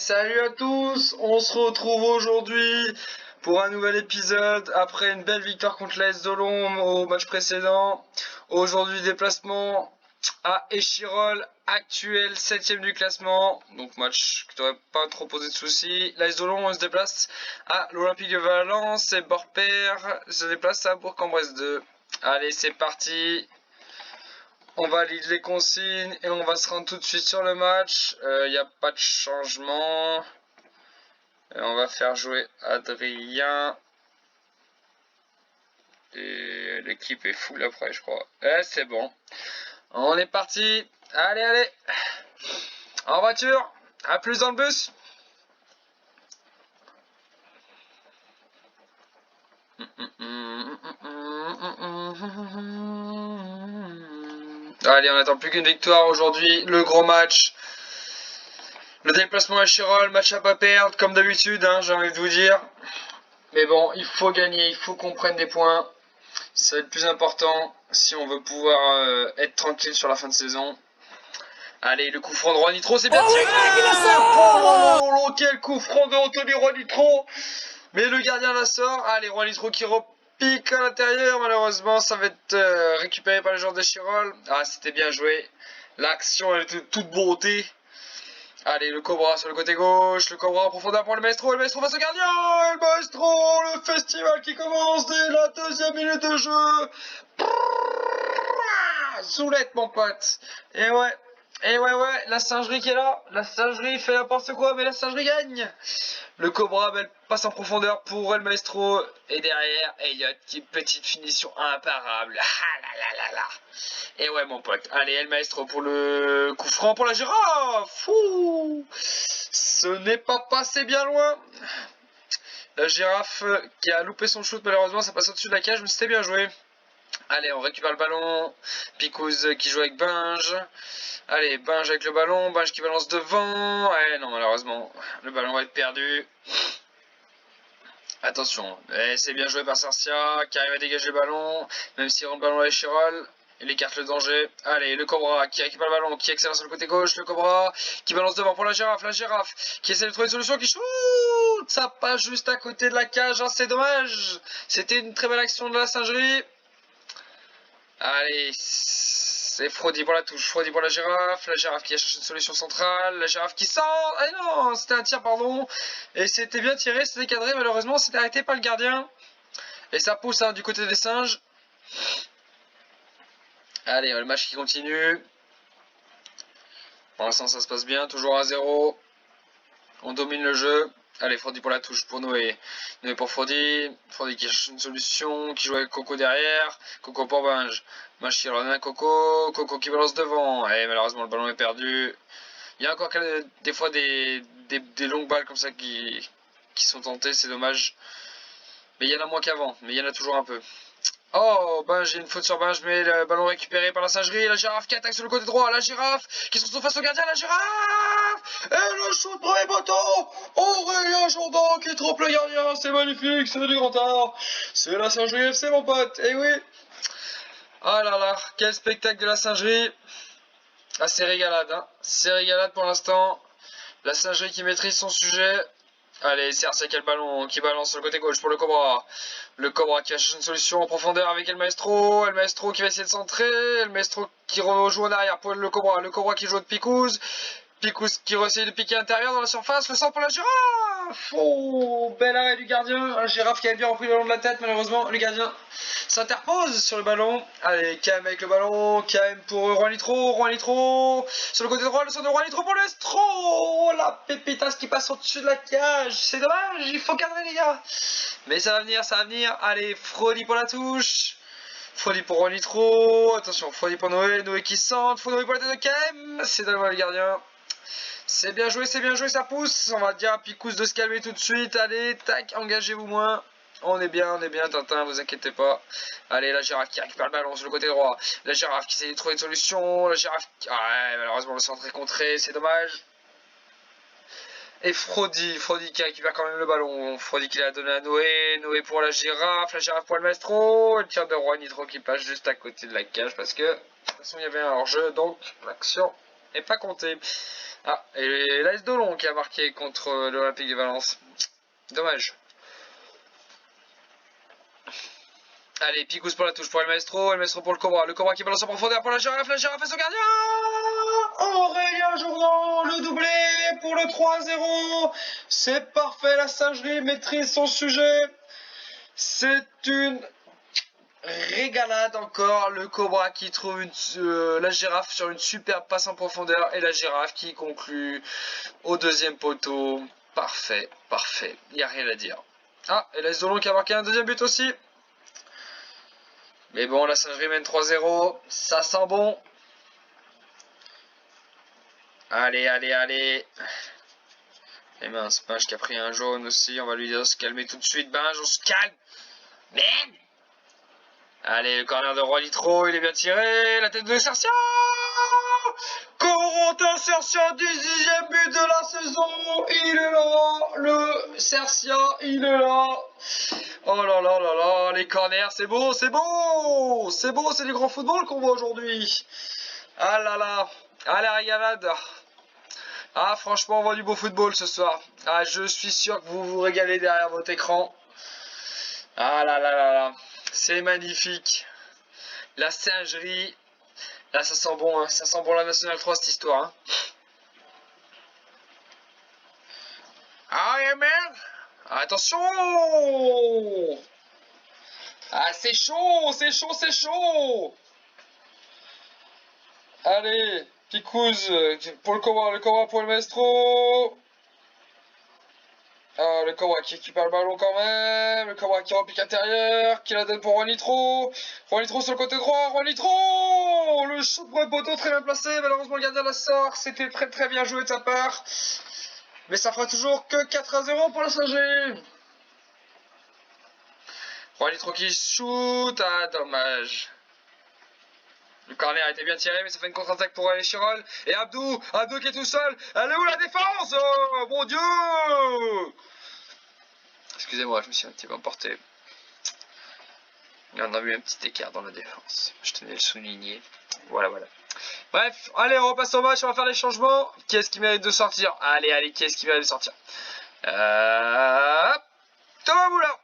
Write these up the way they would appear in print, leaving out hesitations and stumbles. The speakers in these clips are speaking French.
Salut à tous, on se retrouve aujourd'hui pour un nouvel épisode après une belle victoire contre l'AS Dolon au match précédent. Aujourd'hui déplacement à Échirol, actuel 7ème du classement, donc match qui devrait pas trop poser de soucis. L'AS Dolon on se déplace à l'Olympique de Valence et Borpère se déplace à Bourg-en-Bresse 2. Allez, c'est parti. On valide les consignes et on va se rendre tout de suite sur le match. Il n'y a pas de changement. Et on va faire jouer Adrien. Et l'équipe est full après, je crois. C'est bon. On est parti. Allez, allez. En voiture. À plus dans le bus. Allez, on n'attend plus qu'une victoire aujourd'hui. Le gros match. Le déplacement à Chirol, match à pas perdre, comme d'habitude, hein, j'ai envie de vous dire. Mais bon, il faut gagner, il faut qu'on prenne des points. Ça va être le plus important si on veut pouvoir être tranquille sur la fin de saison. Allez, le coup franc de Roi Nitro, c'est bien tiré. Oh, quel coup franc de Anthony Roi Nitro. Mais le gardien la sort. Allez, Roi Nitro qui repique à l'intérieur. Malheureusement, ça va être récupéré par les joueurs de Chirol. Ah, c'était bien joué. L'action, elle était de toute beauté. Allez, le Cobra sur le côté gauche, le Cobra en profondeur pour le Maestro face au gardien, et le Maestro, le festival qui commence dès la 2e minute de jeu. Zoulette, mon pote. Et ouais, la singerie qui est là, la singerie fait n'importe quoi, mais la singerie gagne. Le Cobra passe en profondeur pour El Maestro, et derrière, Elliot, qui petite finition imparable. Ah là là là là. Et ouais, mon pote. Allez, El Maestro pour le coup franc pour la girafe. Fou. Ce n'est pas passé bien loin. La girafe qui a loupé son shoot, malheureusement, ça passe au-dessus de la cage, mais c'était bien joué. Allez, on récupère le ballon. Picouz qui joue avec Binge. Allez, Binge avec le ballon. Binge qui balance devant. Non, malheureusement, le ballon va être perdu. Attention, c'est bien joué par Sarcia qui arrive à dégager le ballon, même s'il rend le ballon à Échirol. Il écarte le danger. Allez, le Cobra qui récupère le ballon, qui accélère sur le côté gauche. Le Cobra qui balance devant pour la girafe qui essaie de trouver une solution, qui shoot. Ça passe juste à côté de la cage, hein, c'est dommage. C'était une très belle action de la singerie. Allez, c'est Frody pour la touche, Frody pour la girafe qui a cherché une solution centrale, la girafe qui sort. Ah non, c'était un tir, pardon. Et c'était bien tiré, c'était cadré, malheureusement, c'était arrêté par le gardien. Et ça pousse hein, du côté des singes. Allez, le match qui continue. Pour l'instant, ça se passe bien, toujours 1-0. On domine le jeu. Allez, Frody pour la touche, pour Noé. Noé pour Frody. Frody qui cherche une solution, qui joue avec Coco derrière. Coco pour Binge. Binge qui redonne à Coco. Coco qui balance devant. Et malheureusement, le ballon est perdu. Il y a encore des fois des longues balles comme ça qui sont tentées, c'est dommage. Mais il y en a moins qu'avant, mais il y en a toujours un peu. Oh, Binge, il y a une faute sur Binge, mais le ballon récupéré par la singerie. La girafe qui attaque sur le côté droit. La girafe qui se retrouve face au gardien. La girafe et le shoot premier poteau. Aurélien Jourdan qui trompe le gardien. C'est magnifique, c'est du grand art. C'est la singerie FC, mon pote. Eh oui. Ah là là, quel spectacle de la singerie. Ah, c'est régalade, hein. C'est régalade pour l'instant. La singerie qui maîtrise son sujet. Allez, Cercia qui a le ballon, qui balance sur le côté gauche pour le Cobra. Le Cobra qui va chercher une solution en profondeur avec El Maestro. El Maestro qui va essayer de centrer. El Maestro qui rejoue en arrière pour le Cobra. Le Cobra qui joue de Picouz. Picouz qui essaye de piquer à l'intérieur dans la surface. Le centre pour la girafe. Oh, bel arrêt du gardien. La girafe qui a bien repris le ballon de la tête. Malheureusement, le gardien s'interpose sur le ballon. Allez, KM avec le ballon. KM pour Roi Nitro. Roi Nitro sur le côté droit. Le centre de Roi Nitro pour l'Estro. Oh, la pépitasse qui passe au-dessus de la cage. C'est dommage. Il faut cadrer, les gars. Mais ça va venir, ça va venir. Allez, Frody pour la touche. Frody pour Roi Nitro. Attention, Frody pour Noé. Noé qui centre. Frody pour la tête de KM. C'est dommage, le gardien. C'est bien joué, ça pousse. On va dire à Picouz de se calmer tout de suite. Allez, tac, engagez-vous moins. On est bien, Tintin, vous inquiétez pas. Allez, la girafe qui récupère le ballon sur le côté droit. La girafe qui essaie de trouver une solution. La girafe qui... Ah ouais, malheureusement, le centre est contré, c'est dommage. Et Frody qui récupère quand même le ballon. Frody qui l'a donné à Noé. Noé pour la girafe pour le Maestro. Le tir de Roi Nitro qui passe juste à côté de la cage parce que de toute façon il y avait un hors-jeu, donc l'action et pas compté. Ah, et l'AS Dolon qui a marqué contre l'Olympique de Valence. Dommage. Allez, Picous pour la touche pour El Maestro pour le Cobra qui balance en profondeur pour la girafe et son gardien Aurélien Jourdan, le doublé pour le 3-0. C'est parfait, la singerie maîtrise son sujet. C'est une régalade encore, le Cobra qui trouve la girafe sur une superbe passe en profondeur et la girafe qui conclut au deuxième poteau. Parfait, parfait, il n'y a rien à dire. Ah, et l'AS Dolon qui a marqué un deuxième but aussi. Mais bon, la singerie mène 3-0, ça sent bon. Allez, allez, allez. Et mince, Binge qui a pris un jaune aussi, on va lui dire de se calmer tout de suite. Binge, on se calme. Merde. Allez, le corner de Roi Litro, il est bien tiré. La tête de Cercia. Corentin Cercia, 10e but de la saison. Il est là. Le Cercia, il est là. Oh là là là là, les corners, c'est beau, c'est beau. C'est beau, c'est du grand football qu'on voit aujourd'hui. Ah là là. Ah la régalade. Ah franchement, on voit du beau football ce soir. Ah, je suis sûr que vous vous régalez derrière votre écran. Ah là là là là. C'est magnifique. La singerie. Là, ça sent bon, hein. Ça sent bon la Nationale 3, cette histoire. Hein. Ah, yeah, merde. Attention. Ah, c'est chaud, c'est chaud, c'est chaud. Allez, Picouz pour le Cobra pour le Maestro. Ah, le Cobra qui récupère le ballon quand même. Le Cobra qui repique intérieur. Qui la donne pour Juan Litro. Juan Litro sur le côté droit. Juan Litro. Le shoot pour le poteau très bien placé. Malheureusement, le gardien la sort. C'était très très bien joué de sa part. Mais ça fera toujours que 4-0 pour la SG. Juan Litro qui shoot. Ah, dommage. Le corner a été bien tiré, mais ça fait une contre-attaque pour aller Chirol. Et Abdou qui est tout seul. Elle est où la défense? Oh, mon Dieu! Excusez-moi, je me suis un petit peu emporté. On a eu un petit écart dans la défense. Je tenais à le souligner. Voilà, voilà. Bref, allez, on repasse au match, on va faire les changements. Qui est-ce qui mérite de sortir? Allez, allez, qui est-ce qui mérite de sortir? Thomas Moulin.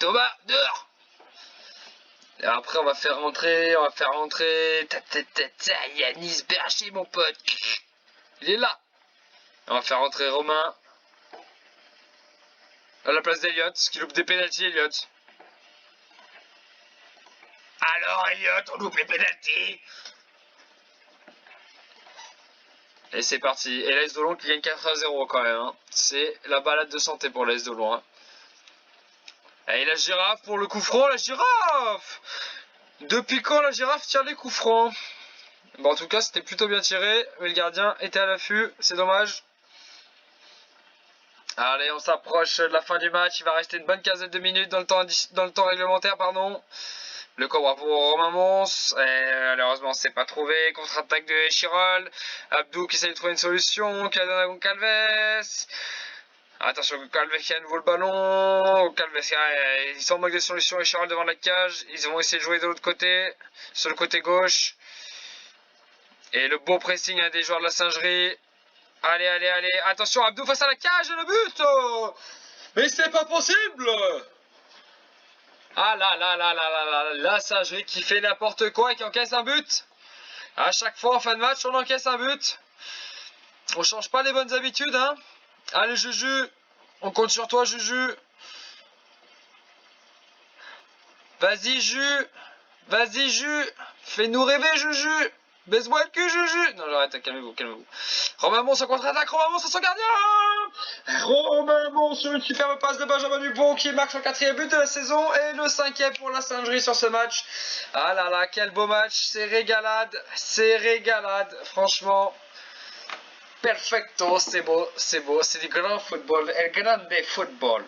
Thomas, dehors. Et après, on va faire rentrer, Yanis Berger, mon pote. Il est là. On va faire rentrer Romain. À la place d'Eliott, qui loupe des pénaltys, Eliott. Alors, Eliott, on loupe les pénaltys. Et c'est parti. Et l'AS Dolon qui gagne 4-0 quand même. Hein. C'est la balade de santé pour l'AS Dolon. Hein. Et la girafe pour le coup franc, la girafe. Depuis quand la girafe tire les coups francs? Bon, en tout cas, c'était plutôt bien tiré, mais le gardien était à l'affût, c'est dommage. Allez, on s'approche de la fin du match, il va rester une bonne quinzaine de minutes dans le temps réglementaire, pardon. Le Cobra pour Romain Mons, et malheureusement c'est pas trouvé, contre-attaque de Chirol. Abdou qui essaie de trouver une solution, qui la donne à Goncalves. Attention, Goncalves qui a à nouveau le ballon. Goncalves, ils sont en manque de solution et Chirol devant la cage. Ils vont essayer de jouer de l'autre côté, sur le côté gauche. Et le beau pressing des joueurs de la singerie. Allez, allez, allez. Attention, Abdou face à la cage et le but. Mais c'est pas possible. Ah là là là là là là. La singerie qui fait n'importe quoi et qui encaisse un but. À chaque fois en fin de match, on encaisse un but. On change pas les bonnes habitudes, hein. Allez, Juju. On compte sur toi, Juju. Vas-y, Juju. Vas-y, Juju. Fais-nous rêver, Juju. Baisse-moi le cul, Juju. Non, j'arrête, calmez-vous, calmez-vous. Romain Mons en contre-attaque, Romain Mons à son gardien. Romain Mons sur une superbe passe de Benjamin Dupont qui marque son 4e but de la saison et le 5e pour la singerie sur ce match. Ah là là, quel beau match, c'est régalade, franchement. Perfecto, c'est beau, c'est du grand football, el grande football.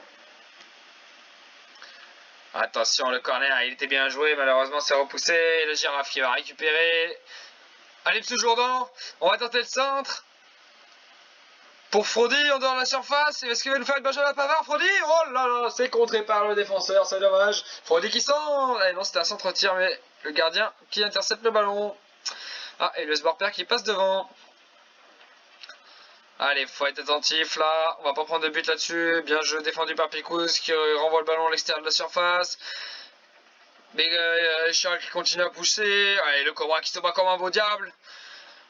Attention, le corner, il était bien joué, malheureusement c'est repoussé, le girafe qui va récupérer. Allez, M. Jourdan, on va tenter le centre. Pour Frodi, en dehors de la surface, est-ce qu'il va nous faire une Benjamin Pavard, Frodi? Oh là là, c'est contré par le défenseur, c'est dommage. Frodi qui sent. Eh non, c'était un centre-tir, mais le gardien qui intercepte le ballon. Ah, et le Sborper qui passe devant. Allez, faut être attentif là. On va pas prendre de but là-dessus. Bien jeu défendu par Picous qui renvoie le ballon à l'extérieur de la surface. Mais Chiral qui continue à pousser. Allez, le Cobra qui se bat comme un beau diable.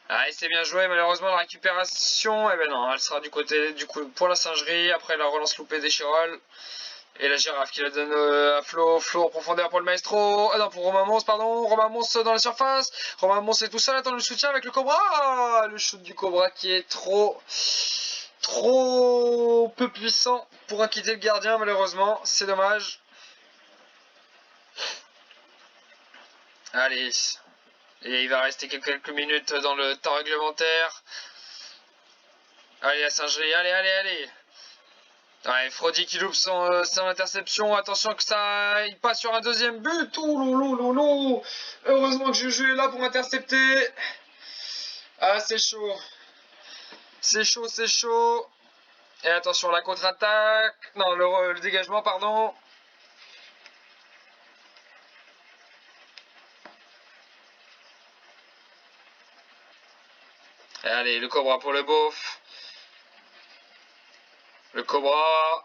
Allez, c'est bien joué. Malheureusement, la récupération, eh ben non, elle sera du côté du coup pour la singerie. Après la relance loupée des Chiral. Et la girafe qui la donne à Flo. Flo en profondeur pour le maestro. Ah non, pour Romain Mons, pardon. Romain Mons dans la surface. Romain Mons est tout seul. Attends le soutien avec le Cobra. Le shoot du Cobra qui est trop peu puissant pour inquiéter le gardien, malheureusement. C'est dommage. Allez. Et il va rester quelques minutes dans le temps réglementaire. Allez, la singerie. Allez, allez, allez. Ouais, Frody qui loupe son interception. Attention que ça il passe sur un deuxième but. Ouh loulou loulou. Heureusement que Juju est là pour intercepter. Ah, c'est chaud. C'est chaud, c'est chaud. Et attention, la contre-attaque. Non, le dégagement, pardon. Et allez, le Cobra pour le beauf. Le Cobra.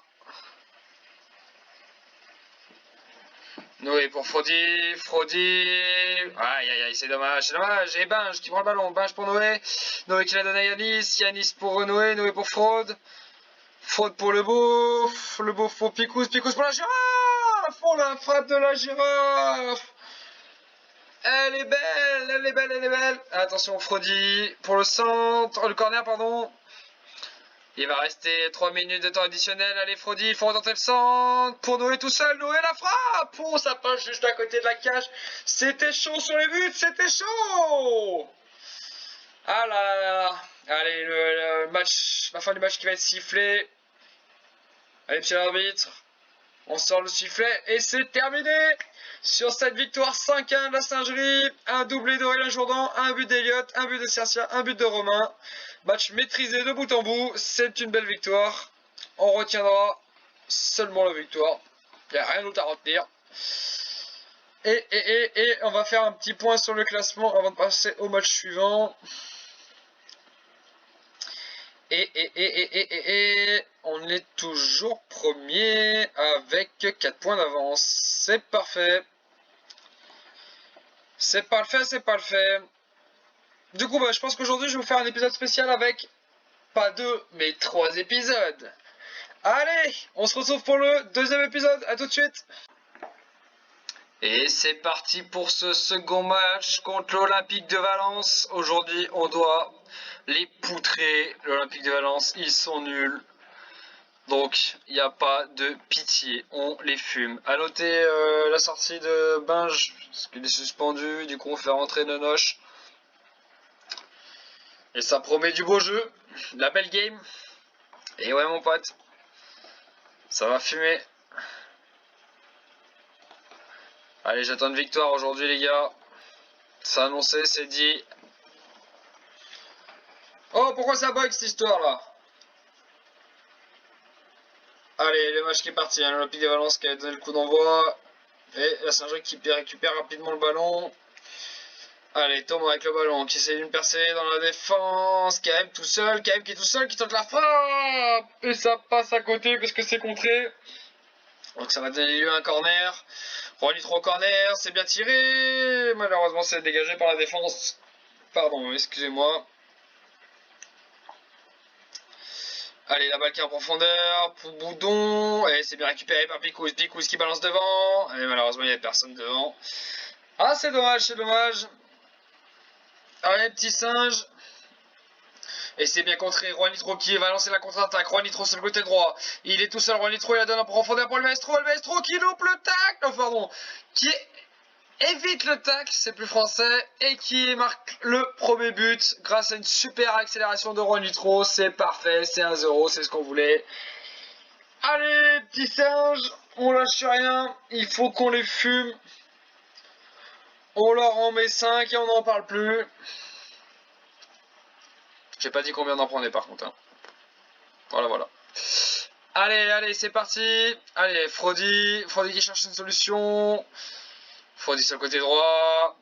Noé pour Frody. Frody. Aïe, aïe, aïe, c'est dommage, c'est dommage. Et Binge qui prend le ballon. Binge pour Noé. Noé qui la donne à Yanis. Yanis pour Noé. Noé pour Fraude. Fraude pour le beauf pour Picous, Picous pour la girafe. Oh, la frappe de la girafe. Elle est belle, elle est belle, elle est belle. Attention, Frody pour le centre, le corner, pardon. Il va rester 3 minutes de temps additionnel. Allez, Frody, il faut retenter le centre. Pour Noé tout seul, Noé la frappe. Oh, ça passe juste à côté de la cage. C'était chaud sur les buts, c'était chaud. Ah là là. Allez, le match, la fin du match qui va être sifflé. Allez, petit arbitre. On sort le sifflet et c'est terminé. Sur cette victoire 5-1 de la Singerie, un doublé d'Aurélien Jourdan, un but d'Eliott, un but de Cercia, un but de Romain. Match maîtrisé de bout en bout, c'est une belle victoire. On retiendra seulement la victoire. Il n'y a rien d'autre à retenir. Et on va faire un petit point sur le classement avant de passer au match suivant. Et on est toujours premier avec 4 points d'avance. C'est parfait. C'est parfait, c'est parfait. Du coup, je pense qu'aujourd'hui, je vais vous faire un épisode spécial avec pas 2, mais 3 épisodes. Allez, on se retrouve pour le deuxième épisode. À tout de suite. Et c'est parti pour ce second match contre l'Olympique de Valence. Aujourd'hui, on doit les poutrer. L'Olympique de Valence, ils sont nuls. Donc, il n'y a pas de pitié. On les fume. A noter la sortie de Binge, parce qu'il est suspendu. Du coup, on fait rentrer Nonoche. Et ça promet du beau jeu. La belle game. Et ouais, mon pote. Ça va fumer. Allez, j'attends une victoire aujourd'hui, les gars. C'est annoncé, c'est dit. Oh, pourquoi ça bug cette histoire là? Allez, le match qui est parti. L'Olympique de Valence qui a donné le coup d'envoi. Et la Saint-Jacques qui récupère rapidement le ballon. Allez, Thomas avec le ballon qui essaie d'une percer dans la défense. Kaem tout seul. Kaem qui est tout seul, qui tente la frappe. Et ça passe à côté parce que c'est contré. Donc ça va donner lieu à un corner. Juanitro au corner, c'est bien tiré. Malheureusement, c'est dégagé par la défense. Pardon, excusez-moi. Allez, la balle qui est en profondeur pour Boudon. Et c'est bien récupéré par Picous. Picous qui balance devant. Et malheureusement, il n'y a personne devant. Ah, c'est dommage, c'est dommage. Allez, petit singe. Et c'est bien contré. Juanitro qui va lancer la contre-attaque. Juanitro sur le côté droit. Il est tout seul. Juanitro, il la donne en profondeur pour le maestro. Le maestro qui loupe le tacle. Oh, pardon. Qui évite le tacle, c'est plus français. Et qui marque le premier but grâce à une super accélération de Juanitro. C'est parfait. C'est 1-0. C'est ce qu'on voulait. Allez, petit singe. On lâche rien. Il faut qu'on les fume. On leur en met 5 et on n'en parle plus. J'ai pas dit combien d'en prenait par contre. Hein. Voilà, voilà. Allez, allez, c'est parti. Allez, Frody qui cherche une solution. Frody sur le côté droit.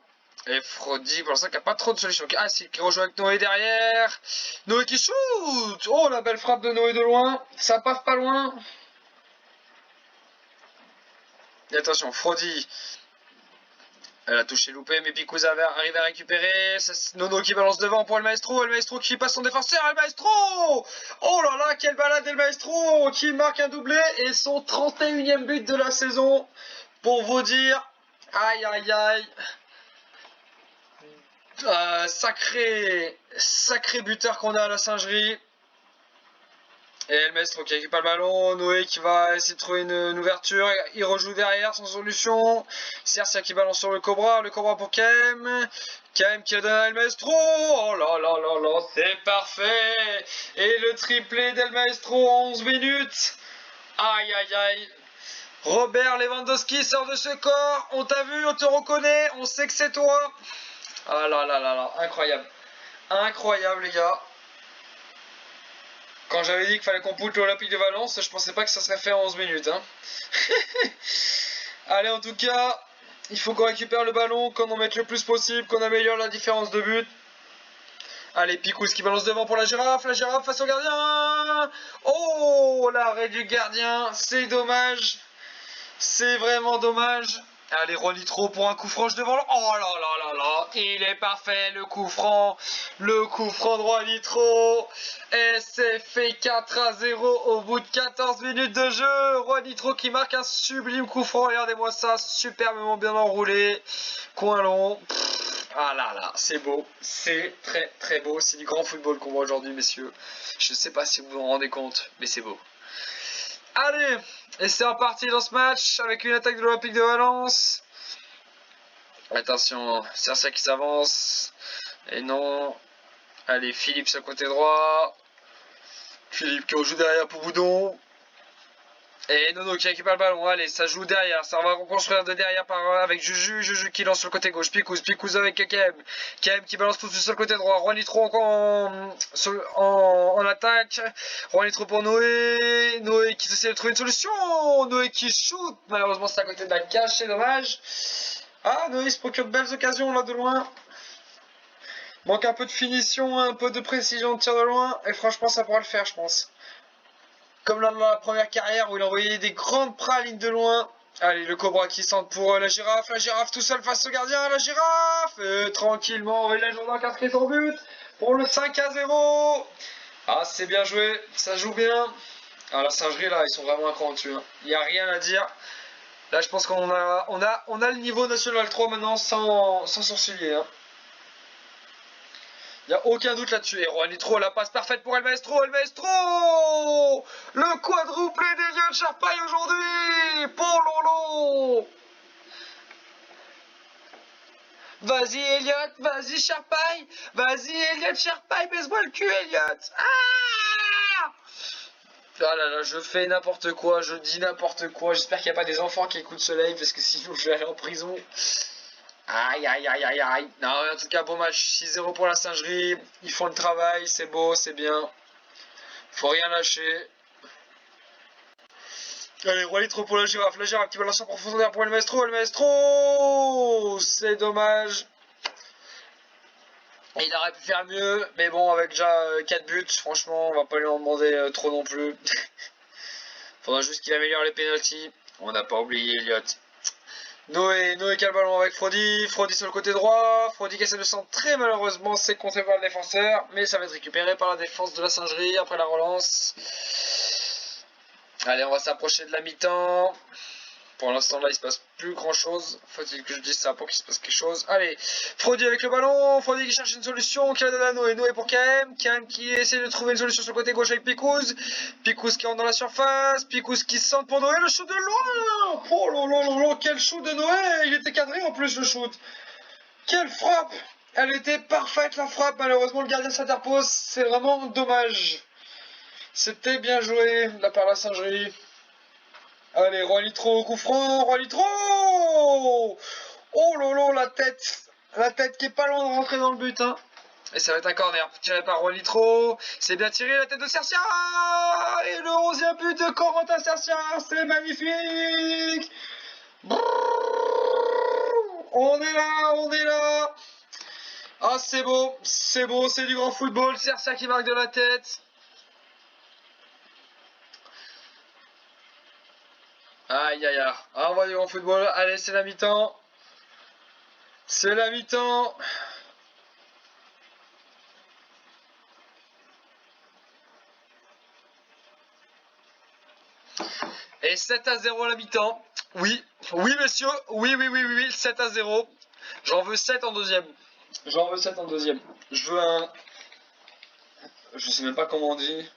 Et Frodi, pour l'instant, qui n'a pas trop de solutions. Ah, si, qui rejoue avec Noé derrière. Noé qui shoot. Oh, la belle frappe de Noé de loin. Ça passe pas loin. Et attention, Frodi. Elle a touché loupé, mais Picouz arrive à récupérer. Nono qui balance devant pour El Maestro. El Maestro qui passe son défenseur. El Maestro. Oh là là, quelle balade El Maestro qui marque un doublé et son 31e but de la saison. Pour vous dire, aïe aïe aïe. Sacré buteur qu'on a à la singerie. Et El Maestro qui récupère le ballon. Noé qui va essayer de trouver une ouverture. Il rejoue derrière sans solution. Cercia qui balance sur le Cobra. Le Cobra pour Kem. Kem qui a donné à El Maestro. Oh là là là là, c'est parfait. Et le triplé d'El Maestro en 11 minutes. Aïe aïe aïe. Robert Lewandowski sort de ce corps. On t'a vu, on te reconnaît. On sait que c'est toi. Ah là là là là, incroyable. Incroyable les gars. Quand j'avais dit qu'il fallait qu'on poulte l'Olympique de Valence, je pensais pas que ça serait fait en 11 minutes. Hein. Allez, en tout cas, il faut qu'on récupère le ballon, qu'on en mette le plus possible, qu'on améliore la différence de but. Allez, Picouz qui balance devant pour la girafe face au gardien. Oh, l'arrêt du gardien, c'est dommage. C'est vraiment dommage. Allez, Rolitro pour un coup franc devant. Oh là là là là, il est parfait le coup franc. Le coup franc de Rolitro. Et c'est fait 4-0 au bout de 14 minutes de jeu. Rolitro qui marque un sublime coup franc. Regardez-moi ça, superbement bien enroulé. Coin long. Ah là là, c'est beau. C'est très très beau. C'est du grand football qu'on voit aujourd'hui, messieurs. Je ne sais pas si vous vous en rendez compte, mais c'est beau. Allez, et c'est reparti dans ce match avec une attaque de l'Olympique de Valence. Attention, Cercia qui s'avance. Et non. Allez, Philippe sur le côté droit. Philippe qui rejoue derrière pour Boudon. Et Nono qui récupère le ballon. Allez, ça joue derrière. Ça va reconstruire de derrière avec Juju. Juju qui lance sur le côté gauche. Picouz avec Kem. Kem qui balance tout de suite sur le côté droit. Juanitro en attaque. Juanitro pour Noé. Noé qui essaie de trouver une solution. Noé qui shoot. Malheureusement, c'est à côté de la cage. C'est dommage. Ah, Noé se procure de belles occasions là de loin. Manque un peu de finition, un peu de précision de tir de loin. Et franchement, ça pourra le faire, je pense. Comme dans la première carrière où il envoyait des grandes pralines de loin. Allez, le Cobra qui centre pour la girafe tout seul face au gardien, la girafe tranquillement, il a Jourdain qui a inscrit son but pour le 5-0. Ah, c'est bien joué, ça joue bien. Ah, la singerie là, ils sont vraiment un cran au-dessus. Hein. Il n'y a rien à dire. Là, je pense qu'on a le niveau national 3 maintenant sans sourciller. Hein. Il n'y a aucun doute là-dessus. Et Juanitro, la passe parfaite pour El Maestro. El Maestro, le quadruplé d'Eliott Charpaille aujourd'hui. Pour Lolo. Vas-y Eliott, vas-y Charpaille. Vas-y Eliott Charpaille, baisse-moi le cul Eliott. Ah là là, je fais n'importe quoi, je dis n'importe quoi. J'espère qu'il n'y a pas des enfants qui écoutent ce live parce que sinon je vais aller en prison. Aïe aïe aïe aïe aïe. Non, en tout cas, bon match. 6-0 pour la singerie. Ils font le travail, c'est beau, c'est bien. Faut rien lâcher. Allez, Juanitro pour la girafe qui balance en profondeur pour El Maestro. El Maestro, c'est dommage. Il aurait pu faire mieux, mais bon, avec déjà 4 buts, franchement, on va pas lui en demander trop non plus. Faudra juste qu'il améliore les pénaltys. On n'a pas oublié Eliott. Noé qui a le ballon avec Frodi sur le côté droit, Frodi qui essaie de centrer, malheureusement c'est contré par le défenseur, mais ça va être récupéré par la défense de la singerie après la relance. Allez, on va s'approcher de la mi-temps. Pour l'instant là il se passe plus grand chose, faut-il que je dise ça pour qu'il se passe quelque chose. Allez, Frodi avec le ballon, Frodi qui cherche une solution, qui la donne à Noé, Noé pour KM qui essaie de trouver une solution sur le côté gauche avec Picouz qui rentre dans la surface, Picouz qui centre pour Noé, le shoot de loin. Oh là, quel shoot de Noé, il était cadré en plus le shoot. Quelle frappe, elle était parfaite la frappe, malheureusement le gardien s'interpose, c'est vraiment dommage. C'était bien joué de la part de la singerie. Allez, Juanitro, coup franc, Juanitro. Oh lolo, la tête qui est pas loin de rentrer dans le but. Hein. Et ça va être un corner tiré par Juanitro. C'est bien tiré, la tête de Cercia. Et le 11e but de Corentin Cercia, c'est magnifique. On est là. Ah, c'est beau, c'est du grand football. Cercia qui marque de la tête. Aïe, aïe, aïe. Ah, on voit du grand football. Allez, c'est la mi-temps. C'est la mi-temps. Et 7-0 à la mi-temps. Oui, oui, monsieur. Oui, oui, oui, oui, oui. 7-0. J'en veux 7 en deuxième. J'en veux 7 en deuxième. Je veux un... Je sais même pas comment on dit.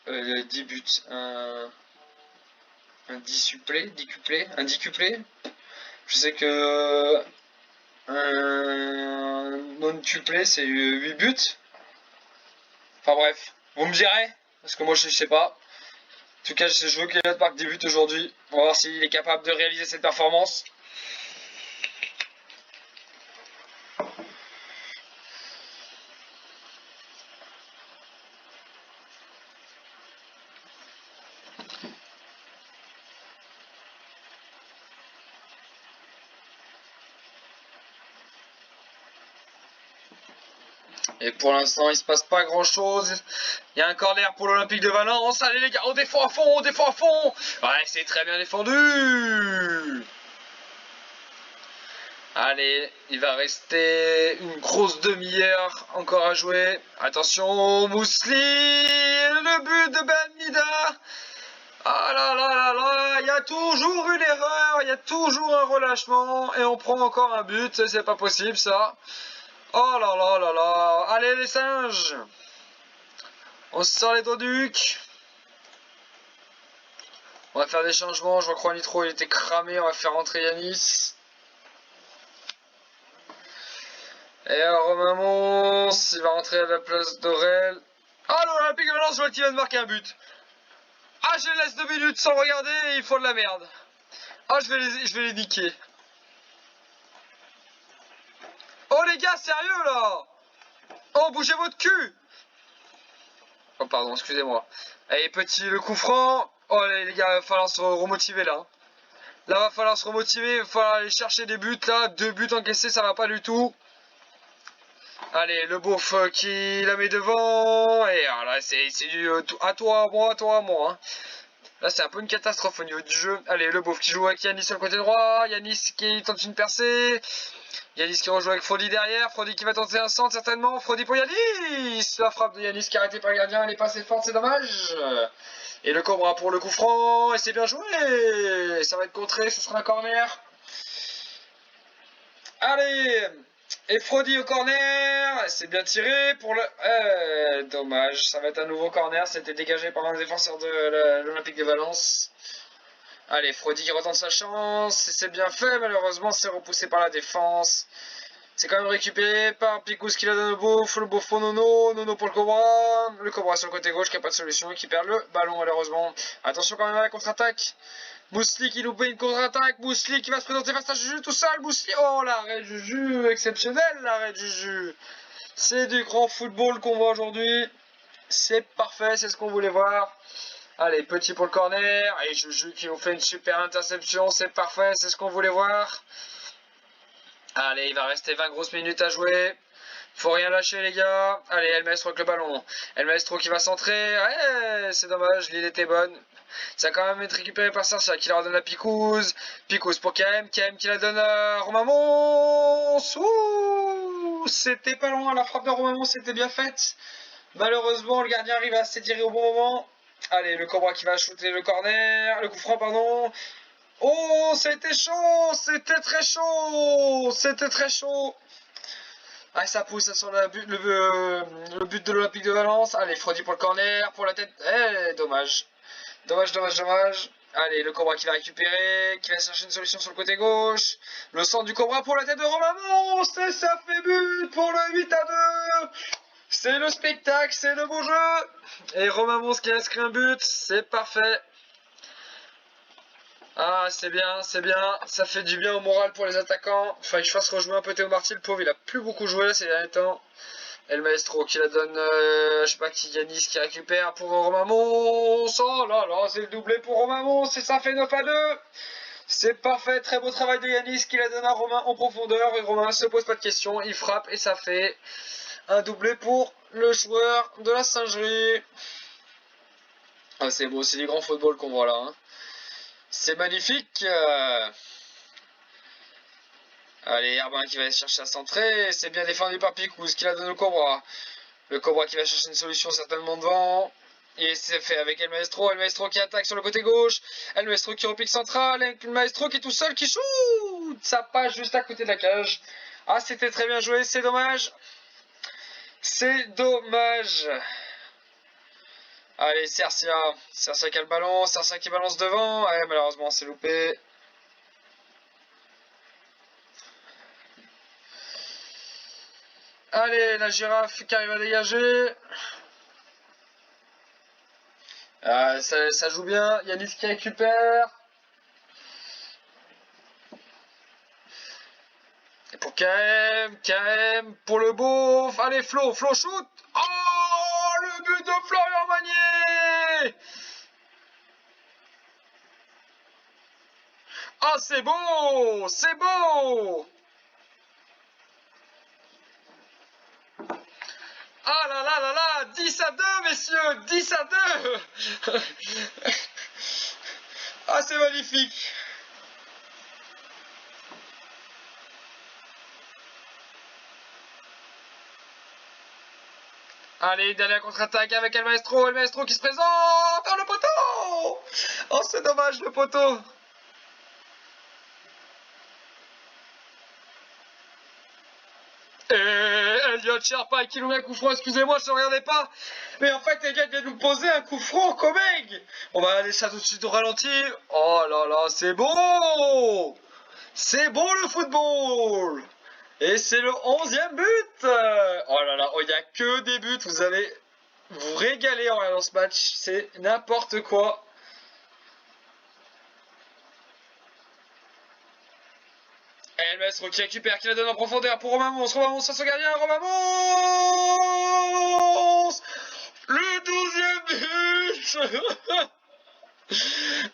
10 buts. Un 10 supplé, 10 cuplé, un 10 cuplé. Je sais que un non cuplé c'est 8 buts. Enfin bref, vous me direz, parce que moi je sais pas. En tout cas, je veux qu'Eliott marque des buts aujourd'hui. On va voir s'il est capable de réaliser cette performance. Et pour l'instant, il se passe pas grand chose. Il y a un corner pour l'Olympique de Valence. Allez les gars, on défend à fond, on défend à fond. Ouais, c'est très bien défendu. Allez, il va rester une grosse demi-heure encore à jouer. Attention, Mousli, le but de Ben Mida. Ah là là là là, il y a toujours une erreur, il y a toujours un relâchement et on prend encore un but, c'est pas possible ça. Oh là là là là, allez les singes. On sort les doigts du huc. On va faire des changements, je crois Nitro il était cramé, on va faire rentrer Yanis. Et Romain Mons, il va rentrer à la place d'Aurel. Ah l'Olympique de Valence, je vois qu'il vient de marquer un but. Ah je les laisse 2 minutes sans regarder et ils font de la merde. Ah je vais les niquer. Oh les gars, sérieux là. Oh bougez votre cul. Oh pardon, excusez-moi. Allez petit, le coup franc. Oh les gars, il va falloir se remotiver là. Là va falloir se remotiver, il va falloir aller chercher des buts là. 2 buts encaissés, ça va pas du tout. Allez, le beauf qui la met devant. Et là, c'est du à toi, à moi, à toi, à moi. Hein. Là, c'est un peu une catastrophe au niveau du jeu. Allez, le beauf qui joue avec Yanis sur le côté droit. Yanis qui tente une percée. Yanis qui rejoue avec Frody derrière. Frody qui va tenter un centre, certainement. Frody pour Yanis. La frappe de Yanis qui est arrêtée par le gardien. Elle est pas assez forte, c'est dommage. Et le Cobra pour le coup franc. Et c'est bien joué. Ça va être contré, ce sera un corner. Allez. Et Frody au corner, c'est bien tiré pour le... dommage, ça va être un nouveau corner, c'était dégagé par un défenseur de l'Olympique de Valence. Allez, Frody qui retente sa chance, c'est bien fait, malheureusement c'est repoussé par la défense. C'est quand même récupéré par Picous qui la donne le Beauf pour Nono, Nono pour le Cobra sur le côté gauche qui n'a pas de solution et qui perd le ballon malheureusement. Attention quand même à la contre-attaque. Mousli qui loupait une contre-attaque. Mousli qui va se présenter face à Juju tout seul. Mousli. Oh, l'arrêt de Juju. Exceptionnel, l'arrêt de Juju. C'est du grand football qu'on voit aujourd'hui. C'est parfait, c'est ce qu'on voulait voir. Allez, petit pour le corner. Et Juju qui nous fait une super interception. C'est parfait, c'est ce qu'on voulait voir. Allez, il va rester 20 grosses minutes à jouer. Faut rien lâcher les gars. Allez, El Maestro avec le ballon. El Maestro qui va centrer. Ouais, c'est dommage, l'idée était bonne. Ça va quand même être récupéré par Cercia qui la redonne à Picous. Picous pour KM. KM qui la donne à Romain Mons. Ouh, c'était pas loin. La frappe de Romain Mons était bien faite. Malheureusement, le gardien arrive à s'étirer au bon moment. Allez, le Cobra qui va shooter le corner. Le coup franc, pardon. Oh, c'était chaud. C'était très chaud. C'était très chaud. Ah, ça pousse sur le but de l'Olympique de Valence. Allez, Frody pour le corner, pour la tête. Eh, dommage. Dommage, dommage, dommage. Allez, le Cobra qui va récupérer, qui va chercher une solution sur le côté gauche. Le centre du Cobra pour la tête de Romain Mons. Et ça fait but pour le 8-2. C'est le spectacle, c'est le beau jeu. Et Romain Mons qui a inscrit un but. C'est parfait. Ah, c'est bien, ça fait du bien au moral pour les attaquants. Il fallait que je fasse rejouer un peu Théo Marty, le pauvre, il a plus beaucoup joué ces derniers temps. Et le Maestro qui la donne, je sais pas qui, Yanis qui récupère pour Romain Mons. Oh là là, c'est le doublé pour Romain Mons et ça fait 9-2. C'est parfait, très beau travail de Yanis qui la donne à Romain en profondeur. Et Romain se pose pas de questions, il frappe et ça fait un doublé pour le joueur de la Singerie. Ah, c'est beau, c'est du grand football qu'on voit là. Hein. C'est magnifique. Allez, Herbin qui va chercher à centrer. C'est bien défendu par Picouz qui la donne au Cobra. Le Cobra qui va chercher une solution certainement devant. Et c'est fait avec El Maestro. El Maestro qui attaque sur le côté gauche. El Maestro qui repique central. El Maestro qui est tout seul qui shoot. Ça passe juste à côté de la cage. Ah, c'était très bien joué. C'est dommage. C'est dommage. Allez, Cercia. Cercia qui a le ballon. Cercia qui balance devant. Ouais, malheureusement, c'est loupé. Allez, la girafe qui arrive à dégager. Ça joue bien. Yanis qui récupère. Et pour KM pour le beauf. Allez, Flo shoot. Oh, le but de Florian Magnier. Ah, c'est beau, c'est beau. Ah là là là là, 10-2, messieurs, 10-2. Ah, c'est magnifique. Allez, dernière contre-attaque avec El Maestro qui se présente. Oh, le poteau. Oh, c'est dommage, le poteau. Et Elliot Sherpa qui nous met un coup franc, excusez-moi, je ne regardais pas. Mais en fait, les gars viennent nous poser un coup franc, Comeg. On va aller ça tout de suite au ralenti. Oh là là, c'est beau. C'est beau le football. Et c'est le 11e but. Oh là là, il n'y a que des buts. Vous allez vous régaler en regardant ce match. C'est n'importe quoi. El Maestro qui récupère, qui la donne en profondeur pour Romain Mons. Romain Mons face au gardien. Romain Mons. Le 12e but.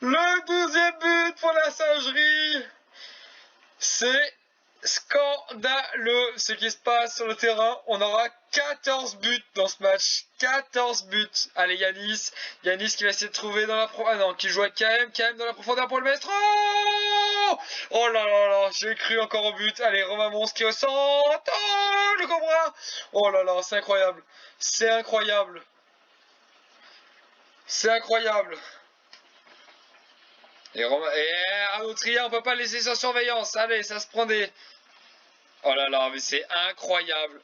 Le 12e but pour la Singerie. C'est scandaleux ce qui se passe sur le terrain. On aura 14 buts dans ce match. 14 buts. Allez, Yanis qui va essayer de trouver dans la profondeur. Ah non, qui joue avec KM dans la profondeur pour le maestro. Oh là là là, j'ai cru encore au but. Allez, Romain Mons qui est au centre. Oh, le Cobra. Oh là là, c'est incroyable. C'est incroyable. C'est incroyable. Et Arnaud Tria, on peut pas le laisser sans surveillance. Allez, ça se prend des... Oh là là, mais c'est incroyable.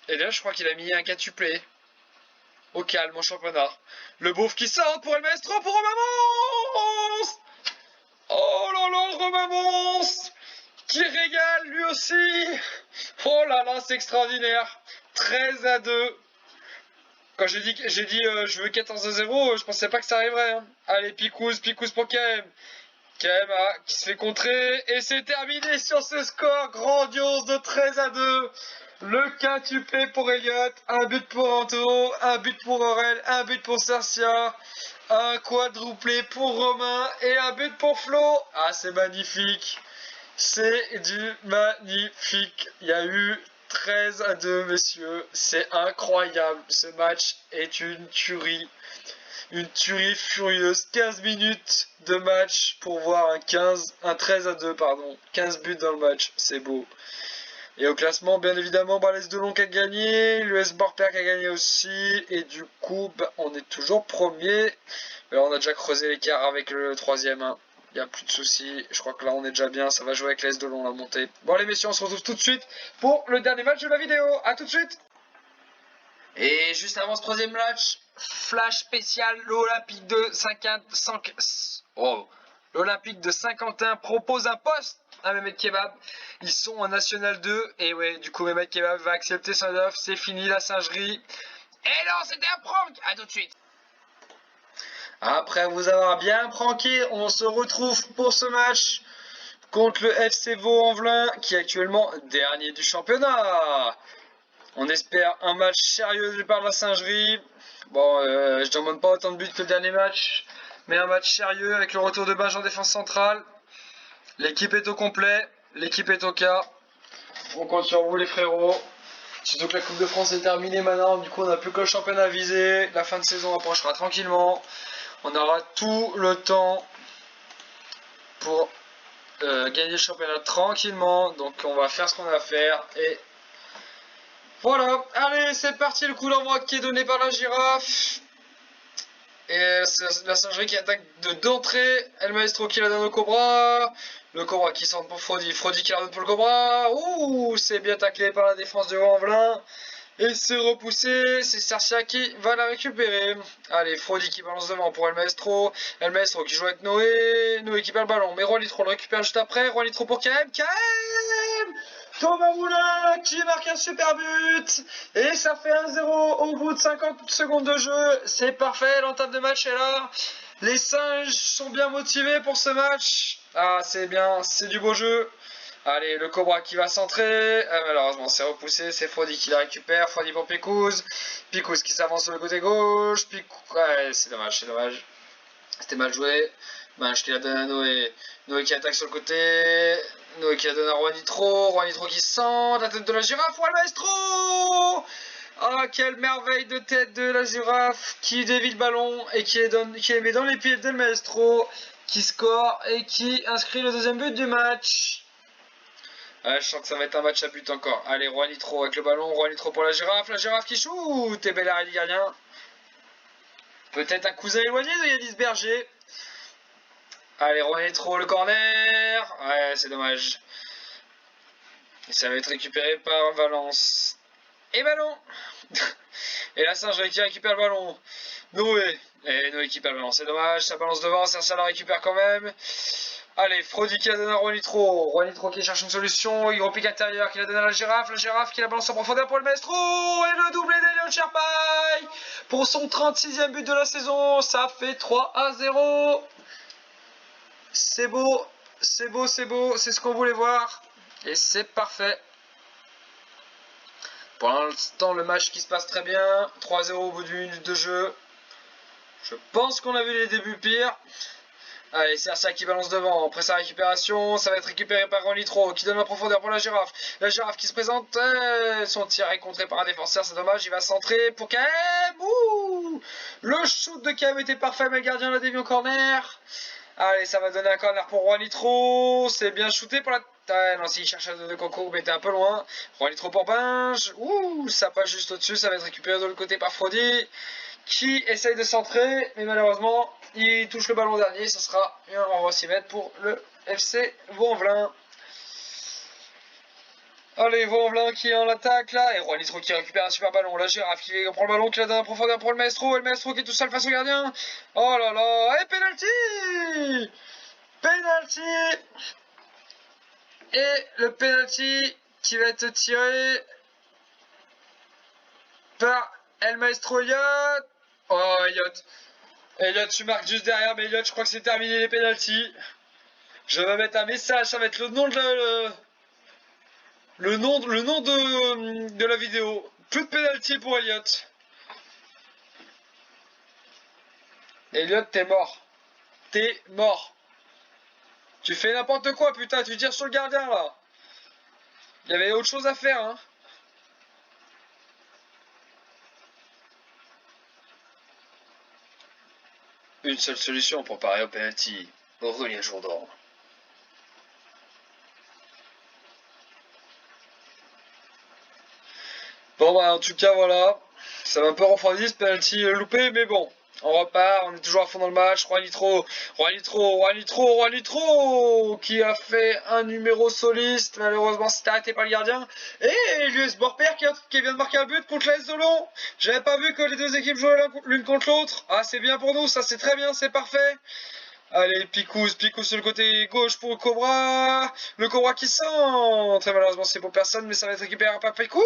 Et là, je crois qu'il a mis un quatuplé. Au calme, en championnat. Le beauf qui sort pour El Maestro, pour Romain Mons. Oh là là, Romain Mons qui régale lui aussi. Oh là là, c'est extraordinaire. 13-2. Quand j'ai dit je veux 14-0, je pensais pas que ça arriverait. Hein. Allez, Picouz pour KM. KM qui se fait contrer. Et c'est terminé sur ce score grandiose de 13-2. Le quintuplé pour Elliott, un but pour Anto, un but pour Aurel, un but pour Cercia, un quadruplé pour Romain et un but pour Flo. Ah, c'est magnifique. C'est du magnifique. Il y a eu 13-2, messieurs. C'est incroyable. Ce match est une tuerie. Une tuerie furieuse. 15 minutes de match pour voir un 13-2, pardon. 15 buts dans le match. C'est beau. Et au classement, bien évidemment, l'Est de Long qui a gagné, l'US Borper qui a gagné aussi, et du coup, on est toujours premier. Alors, on a déjà creusé l'écart avec le 3e, hein. Il n'y a plus de soucis, je crois que là on est déjà bien, ça va jouer avec l'Est de Long la montée. Bon les messieurs, on se retrouve tout de suite pour le dernier match de la vidéo, à tout de suite. Et juste avant ce 3e match, flash spécial, l'Olympique de Saint-Quentin propose un poste à Mehmet Kebab. Ils sont en National 2. Et ouais, du coup, Mehmet Kebab va accepter son offre. C'est fini la Singerie. Et non, c'était un prank. À tout de suite. Après vous avoir bien pranké, on se retrouve pour ce match contre le FC Vaux-en-Velin, qui est actuellement dernier du championnat. On espère un match sérieux de part de la Singerie. Bon, je demande pas autant de buts que le dernier match. Mais un match sérieux avec le retour de Benj en défense centrale. L'équipe est au complet, l'équipe est au cas. On compte sur vous les frérots. Surtout que la Coupe de France est terminée maintenant, du coup on n'a plus que le championnat à viser. La fin de saison approchera tranquillement. On aura tout le temps pour gagner le championnat tranquillement. Donc on va faire ce qu'on a à faire. Et voilà, allez c'est parti, le coup d'envoi qui est donné par la girafe. Et c'est la singerie qui attaque d'entrée. El Maestro qui la donne au Cobra. Le Cobra qui centre pour Frodi. Frodi qui la donne pour le Cobra. Ouh, c'est bien taclé par la défense de Vanvelin. Et c'est repoussé. C'est Cercia qui va la récupérer. Allez, Frodi qui balance devant pour El Maestro. El Maestro qui joue avec Noé. Noé qui perd le ballon. Mais Roi Litro le récupère juste après. Roi Litro pour KM. KM Thomas Moulin qui marque un super but. Et ça fait 1-0 au bout de 50 secondes de jeu. C'est parfait, l'entame de match est là. Les singes sont bien motivés pour ce match. Ah, c'est bien, c'est du beau jeu. Allez, le Cobra qui va centrer. Malheureusement, c'est repoussé. C'est Frodi qui la récupère. Frodi pour Picouz. Picouz qui s'avance sur le côté gauche. Ouais, c'est dommage, c'est dommage. C'était mal joué. Benj qui la donne à Noé. Noé qui attaque sur le côté. Noé qui la donne à Roi Nitro. Roi Nitro qui sent. La tête de la girafe. Roi Maestro. Ah, quelle merveille de tête de la girafe qui dévie le ballon et qui les met dans les pieds de Maestro. Qui score et qui inscrit le deuxième but du match. Ouais, je sens que ça va être un match à but encore. Allez, Roi Nitro avec le ballon. Roi Nitro pour la girafe qui shoot. Et bel arrêt du gardien. Peut-être un cousin éloigné de Yanis Berger. Allez, Roi Nitro, le corner. Ouais, c'est dommage. Et ça va être récupéré par Valence. Et ballon. Et la singerie qui récupère le ballon. Noé. Et Noé qui perd le ballon. C'est dommage, ça balance devant. Ça la récupère quand même. Allez, Frodi qui la donne à Roi Nitro. Roi Nitro qui cherche une solution. Il repique intérieur, qui la donne à la girafe. La girafe qui la balance en profondeur pour le Maestro. Et le doublé d'Eliott Cherpai pour son 36e but de la saison. Ça fait 3-0. C'est beau, c'est beau, c'est beau. C'est ce qu'on voulait voir. Et c'est parfait. Pour l'instant, le match qui se passe très bien. 3-0 au bout d'une minute de jeu. Je pense qu'on a vu les débuts pires. Allez, c'est Cercia qui balance devant. Après sa récupération, ça va être récupéré par Roi Nitro qui donne la profondeur pour la girafe. La girafe qui se présente. Son tir est contré par un défenseur, c'est dommage. Il va centrer pour KM. Ouh, le shoot de KM était parfait, mais le gardien l'a dévié au corner. Allez, ça va donner un corner pour Roi Nitro. C'est bien shooté pour la... Ah, non, s'il cherche à donner concours, mais était un peu loin. Roi Nitro pour Benj. Ouh, ça passe juste au-dessus. Ça va être récupéré de l'autre côté par Frodi qui essaye de centrer, mais malheureusement, il touche le ballon dernier. Ce sera un renvoi 6 mètres pour le FC Vaux-en-Velin. Allez, Vaux-en-Velin qui est en attaque là, et Roi Nitro qui récupère un super ballon. La girafe qui prend le ballon, qui la donne en profondeur pour le Maestro, et le Maestro qui est tout seul face au gardien. Oh là là, et penalty! Penalty! Et le penalty qui va être tiré par El Maestro Elliott. Oh, Elliott. Elliott, tu marques juste derrière, mais Elliott, je crois que c'est terminé les pénaltys. Je vais mettre un message, ça va être le nom de le nom de la vidéo. Plus de pénalty pour Elliott. Elliott, t'es mort. T'es mort. Tu fais n'importe quoi, putain, tu tires sur le gardien, là. Il y avait autre chose à faire, hein. Une seule solution pour parer au penalty. Aurélien Jourdan. Bon bah en tout cas voilà, ça m'a un peu refroidi ce penalty loupé, mais bon, on repart, on est toujours à fond dans le match. Roi Nitro, Roi Nitro, Roi Nitro, Roi Nitro qui a fait un numéro soliste, malheureusement c'est arrêté par le gardien. Et l'US Borper qui vient de marquer un but contre l'AS Dolon. J'avais pas vu que les deux équipes jouaient l'une contre l'autre. Ah c'est bien pour nous, ça c'est très bien, c'est parfait. Allez, Picouz sur le côté gauche pour le Cobra qui centre. Très malheureusement c'est pour personne, mais ça va être récupéré par Picouz.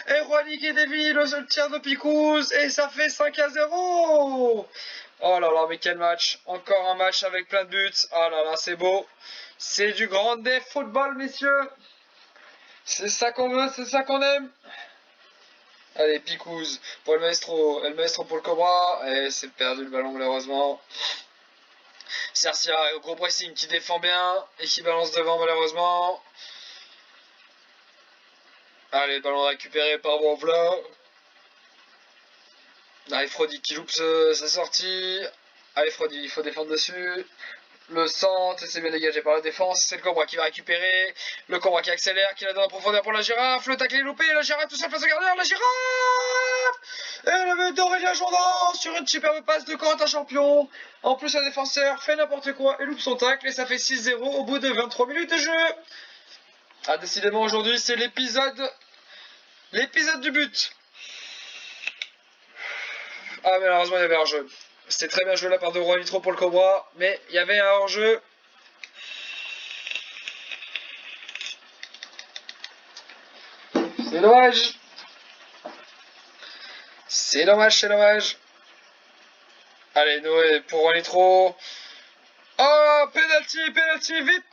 Et Roili qui dévie le seul tir de Picouz. Et ça fait 5-0. Oh là là, mais quel match. Encore un match avec plein de buts. Oh là là, c'est beau. C'est du grand des football, messieurs. C'est ça qu'on veut, c'est ça qu'on aime. Allez, Picouz pour le maestro pour le Cobra. Et c'est perdu le ballon malheureusement. Cercia, au gros pressing qui défend bien et qui balance devant malheureusement. Allez, ballon récupéré par Bonvla. Allez, Frody qui loupe sa sortie. Allez, Frody, il faut défendre dessus. Le centre, c'est bien dégagé par la défense. C'est le Cobra qui va récupérer. Le Cobra qui accélère, qui la donne en profondeur pour la girafe. Le tacle est loupé. La girafe tout seul face au gardien. La girafe! Et le but d'Aurélien Jourdan sur une superbe passe de Corentin Champion. En plus, un défenseur fait n'importe quoi et loupe son tacle. Et ça fait 6-0 au bout de 23 minutes de jeu. Ah, décidément, aujourd'hui, c'est l'épisode du but. Ah, mais malheureusement, il y avait un hors-jeu. C'était très bien joué là par De Roy Nitro pour le Cobra, mais il y avait un hors-jeu. C'est dommage. C'est dommage, c'est dommage. Allez, Noé pour Roy Nitro. Oh, penalty, vite.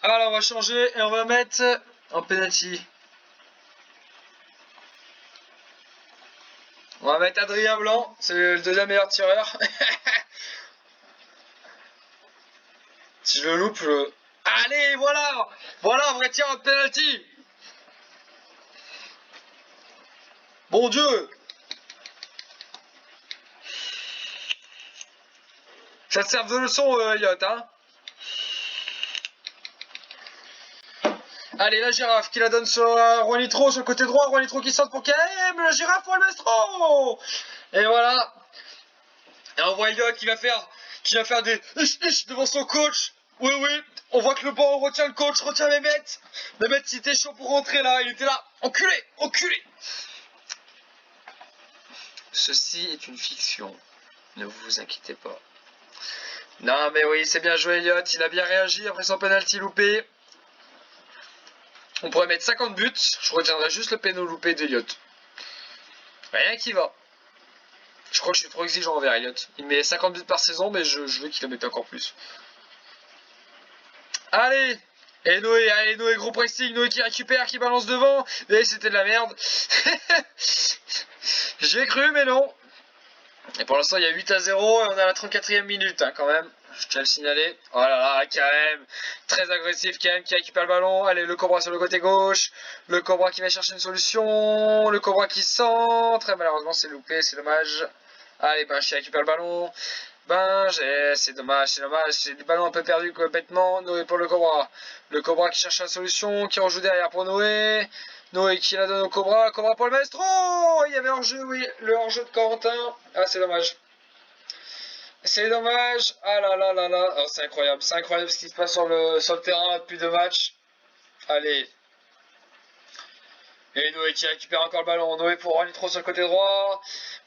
Alors, on va changer et on va mettre en penalty. On va mettre Adrien Blanc, c'est le deuxième meilleur tireur. Si je le loupe, je... Allez, voilà! Voilà un vrai tir en penalty! Bon Dieu! Ça te sert de leçon, Elliot, hein? Allez, la girafe qui la donne sur Roi Nitro, sur le côté droit. Roi Nitro qui saute pour KM. La girafe pour le maestro! Et voilà! Et on voit Elliot qui va faire des devant son coach. Oui, oui, on voit que le banc retient le coach, retient Mehmet. Mehmet, il était chaud pour rentrer là, il était là. Enculé, enculé. Ceci est une fiction. Ne vous inquiétez pas. Non, mais oui, c'est bien joué, Elliot. Il a bien réagi après son penalty loupé. On pourrait mettre 50 buts. Je retiendrai juste le péno loupé d'Elliot. Rien qui va. Je crois que je suis trop exigeant envers Elliot. Il met 50 buts par saison, mais je veux qu'il en mette encore plus. Allez! Et Noé, gros pressing, Noé qui récupère, qui balance devant. Et c'était de la merde. J'y ai cru, mais non. Et pour l'instant, il y a 8-0 et on est à la 34e minute, hein, quand même. Je tiens à le signaler. Oh là là, KM. Très agressif, KM qui récupère le ballon. Allez, le Cobra sur le côté gauche. Le Cobra qui va chercher une solution. Le Cobra qui centre. Et malheureusement, c'est loupé, c'est dommage. Allez, Binge qui récupère le ballon. Binge, c'est dommage, c'est des ballons un peu perdus complètement. Noé pour le Cobra. Le Cobra qui cherche la solution, qui rejoue derrière pour Noé. Noé qui la donne au Cobra. Cobra pour le maestro. Il y avait hors-jeu, oui, le hors-jeu de Corentin. Ah, c'est dommage. C'est dommage. Ah là là là là. Oh, c'est incroyable ce qui se passe sur le terrain depuis 2 matchs. Allez. Et Noé qui récupère encore le ballon. Noé pour Roi Nitro sur le côté droit.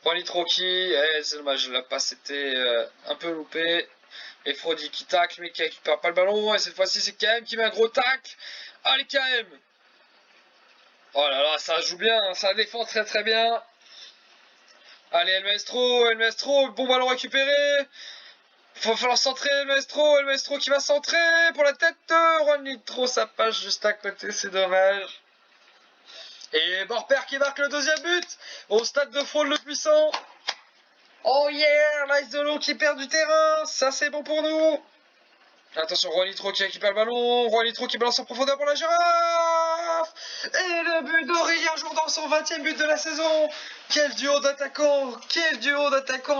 Roi Nitro qui... c'est dommage, la passe était un peu loupée. Et Frody qui tacle mais qui récupère pas le ballon. Et cette fois-ci c'est KM qui met un gros tacle. Allez KM. Oh là là, ça joue bien, hein, ça défend très très bien. Allez El Maestro, bon ballon récupéré. Il va falloir centrer El Maestro qui va centrer pour la tête de Roi Nitro. Ça passe juste à côté, c'est dommage. Et Borper qui marque le deuxième but au stade de Fraude le Puissant. Oh yeah, l'Ice de l'eau qui perd du terrain, ça c'est bon pour nous. Attention, Roi Nitro qui récupère le ballon, Roi Nitro qui balance en profondeur pour la girafe. Et le but d'Aurélien Jourdan, son 20e but de la saison. Quel duo d'attaquants,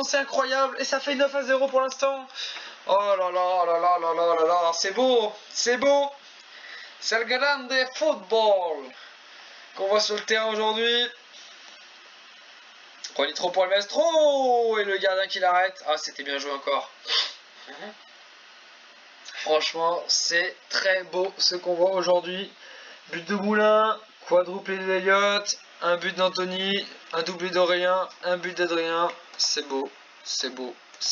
c'est incroyable. Et ça fait 9-0 pour l'instant. Oh là là là là là là là là, c'est beau. C'est le grande football qu'on voit sur le terrain aujourd'hui. Roi Nitro pour le maestro. Et le gardien qui l'arrête. Ah, c'était bien joué encore. Franchement, c'est très beau ce qu'on voit aujourd'hui. But de Moulin, quadruplé d'Eliott, un but d'Anthony, un doublé d'Aurélien, un but d'Adrien. C'est beau, c'est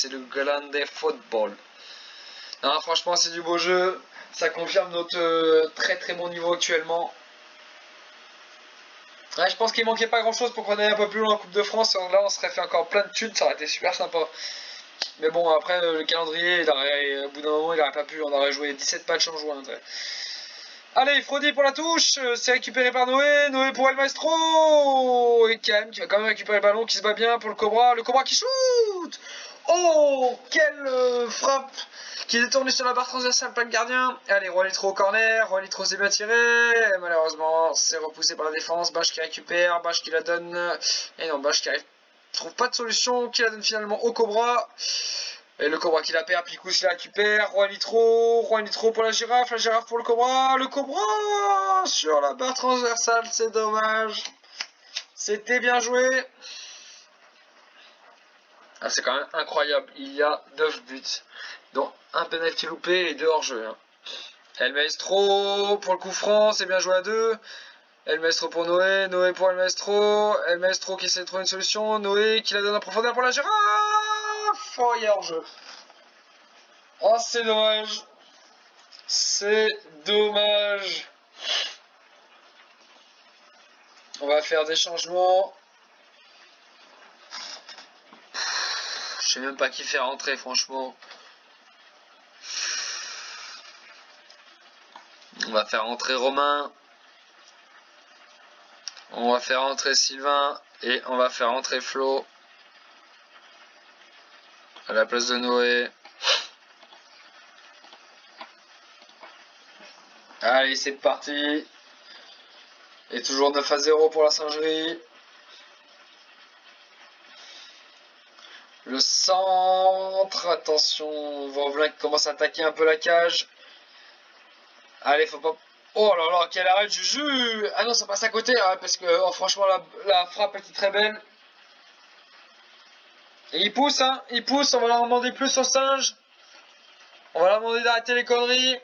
le grande football. Non, franchement, c'est du beau jeu. Ça confirme notre très très bon niveau actuellement. Ouais, je pense qu'il manquait pas grand chose pour qu'on aille un peu plus loin en Coupe de France. Là, on serait fait encore plein de thunes, ça aurait été super sympa. Mais bon, après, le calendrier, au bout d'un moment, il n'aurait pas pu. On aurait joué 17 matchs en juin. Allez, Frodi pour la touche, c'est récupéré par Noé, Noé pour El Maestro, et Cam qui va quand même récupérer le ballon, qui se bat bien pour le Cobra qui shoot. Oh, quelle frappe qui est détournée sur la barre transversale par le gardien. Allez, Roi Litro au corner, Roi Litro s'est bien tiré, et malheureusement c'est repoussé par la défense, Bâche qui récupère, Bâche qui la donne, et non, Bâche qui trouve pas de solution, qui la donne finalement au Cobra. Et le Cobra qui la perd, Picouche qui la récupère, Roi Nitro pour la Girafe pour le Cobra sur la barre transversale, c'est dommage. C'était bien joué. Ah, c'est quand même incroyable, il y a 9 buts, dont un penalty loupé et 2 hors-jeu. Hein. El Maestro pour le coup franc, c'est bien joué à 2. El Maestro pour Noé, Noé pour El Maestro qui essaie de trouver une solution, Noé qui la donne en profondeur pour la Girafe. Oh, il y a hors-jeu. Oh, c'est dommage. C'est dommage. On va faire des changements. Je sais même pas qui faire rentrer, franchement. On va faire rentrer Romain. On va faire rentrer Sylvain. Et on va faire rentrer Flo. À la place de Noé. Allez, c'est parti. Et toujours 9-0 pour la Singerie. Le centre, attention, Vauvelin qui commence à attaquer un peu la cage. Allez, faut pas... Oh là là, quel arrêt de Juju. Ah non, ça passe à côté, hein, parce que oh, franchement, la frappe était très belle. Et il pousse, hein, il pousse, on va leur demander plus au singe. On va leur demander d'arrêter les conneries.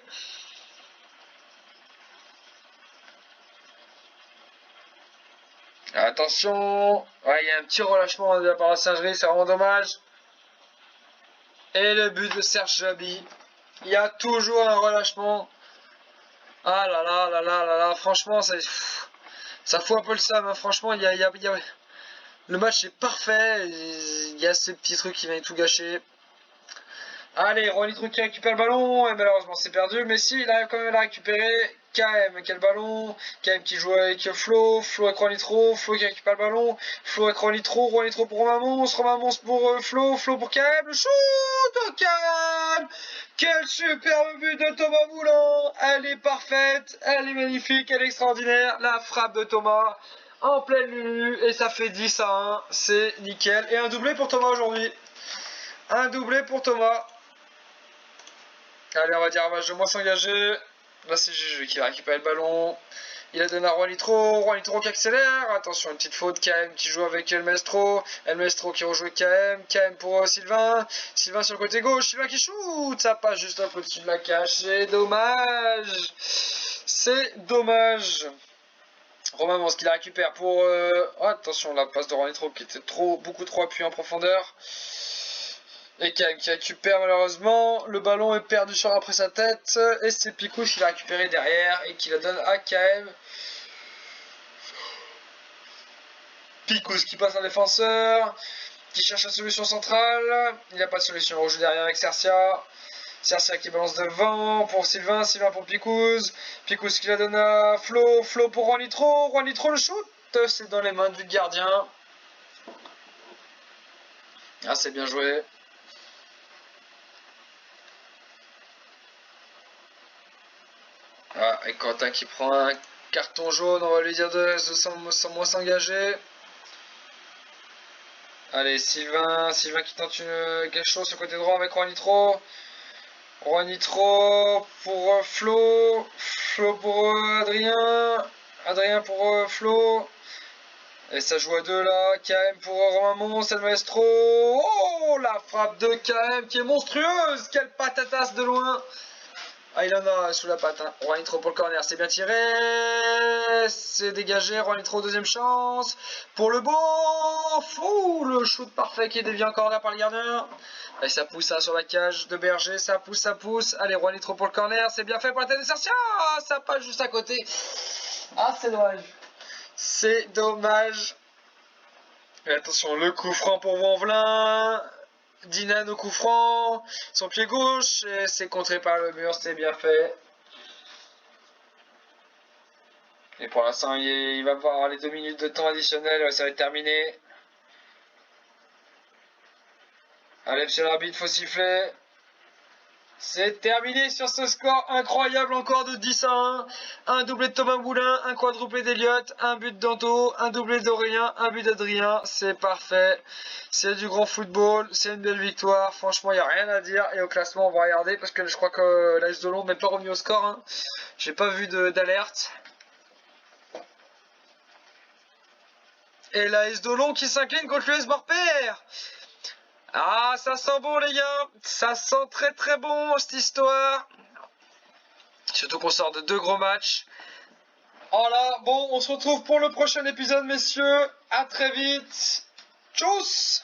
Attention, ouais, il y a un petit relâchement de la part de la singerie, c'est vraiment dommage. Et le but de Serge Jaby. Il y a toujours un relâchement. Ah là là là là là là, franchement, ça fout un peu le seum, hein. Franchement, le match est parfait. Il y a ces petits trucs qui viennent tout gâcher. Allez, Rolitro qui récupère le ballon, et malheureusement c'est perdu, mais si, il arrive quand même à la récupérer. KM, quel ballon, KM qui joue avec Flo, Flo avec Rolitro, Flo qui récupère le ballon, Flo avec Rolitro pour Romamons pour Flo, Flo pour KM, le shoot de KM. Quel superbe but de Thomas Moulin. Elle est parfaite, elle est magnifique, elle est extraordinaire, la frappe de Thomas en pleine lulu, et ça fait 10-1, c'est nickel, et un doublé pour Thomas aujourd'hui. Un doublé pour Thomas. Allez, on va dire un match de moins s'engager. Là, c'est Juju qui va récupérer le ballon. Il a donné à Roi Nitro qui accélère. Attention, une petite faute. KM qui joue avec El Maestro. El Maestro qui rejoue KM. KM pour Sylvain. Sylvain sur le côté gauche. Sylvain qui shoot. Ça passe juste un peu au-dessus de la cage. C'est dommage. C'est dommage. Romain Mons qui la récupère pour... Oh, attention, la passe de Roi Nitro qui était beaucoup trop appuyée en profondeur. Et KM qui récupère malheureusement, le ballon est perdu sur après sa tête, et c'est Picouche qui l'a récupéré derrière et qui la donne à KM. Picouche qui passe un défenseur, qui cherche la solution centrale, il n'a pas de solution, on joue derrière avec Cercia. Cercia qui balance devant pour Sylvain, Sylvain pour Picouze, Picouze qui la donne à Flo, Flo pour Roi Nitro le shoot, c'est dans les mains du gardien. Ah, c'est bien joué. Ah, et Quentin qui prend un carton jaune, on va lui dire de sans moins s'engager. Allez, Sylvain qui tente quelque chose sur le côté droit avec Roi Nitro. Roi Nitro pour Flo. Flo pour Adrien. Adrien pour Flo. Et ça joue à 2 là. KM pour Romain Mons, El Maestro. Oh, la frappe de KM qui est monstrueuse. Quelle patatasse de loin. Ah, il en a sous la patte. Hein. Roi Nitro pour le corner, c'est bien tiré. C'est dégagé. Roi Nitro, deuxième chance. Pour le beau. Fou, le shoot parfait qui est dévié en corner par le gardien. Et ça pousse ça sur la cage de Berger. Ça pousse, ça pousse. Allez, Roi Nitro pour le corner. C'est bien fait pour la tête de Cercia. Ah, ça passe juste à côté. Ah, c'est dommage. C'est dommage. Et attention, le coup franc pour Vauvelin. Dinan au coup franc, son pied gauche, et c'est contré par le mur, c'est bien fait. Et pour l'instant, il va avoir les 2 minutes de temps additionnel. Ouais, ça va être terminé. Allez, monsieur l'arbitre, faut siffler. C'est terminé sur ce score incroyable encore de 10-1. Un doublé de Thomas Moulin, un quadruplé d'Eliott, un but d'Anto, un doublé d'Aurélien, un but d'Adrien. C'est parfait. C'est du grand football. C'est une belle victoire. Franchement, il n'y a rien à dire. Et au classement, on va regarder parce que je crois que l'AS de Londres n'est pas revenu au score. Hein. J'ai pas vu d'alerte. Et l'AS de Londres qui s'incline contre l'US Morpère. Ah, ça sent bon les gars, ça sent très très bon cette histoire. Surtout qu'on sort de 2 gros matchs. Voilà, bon, on se retrouve pour le prochain épisode messieurs. À très vite. Tchuss.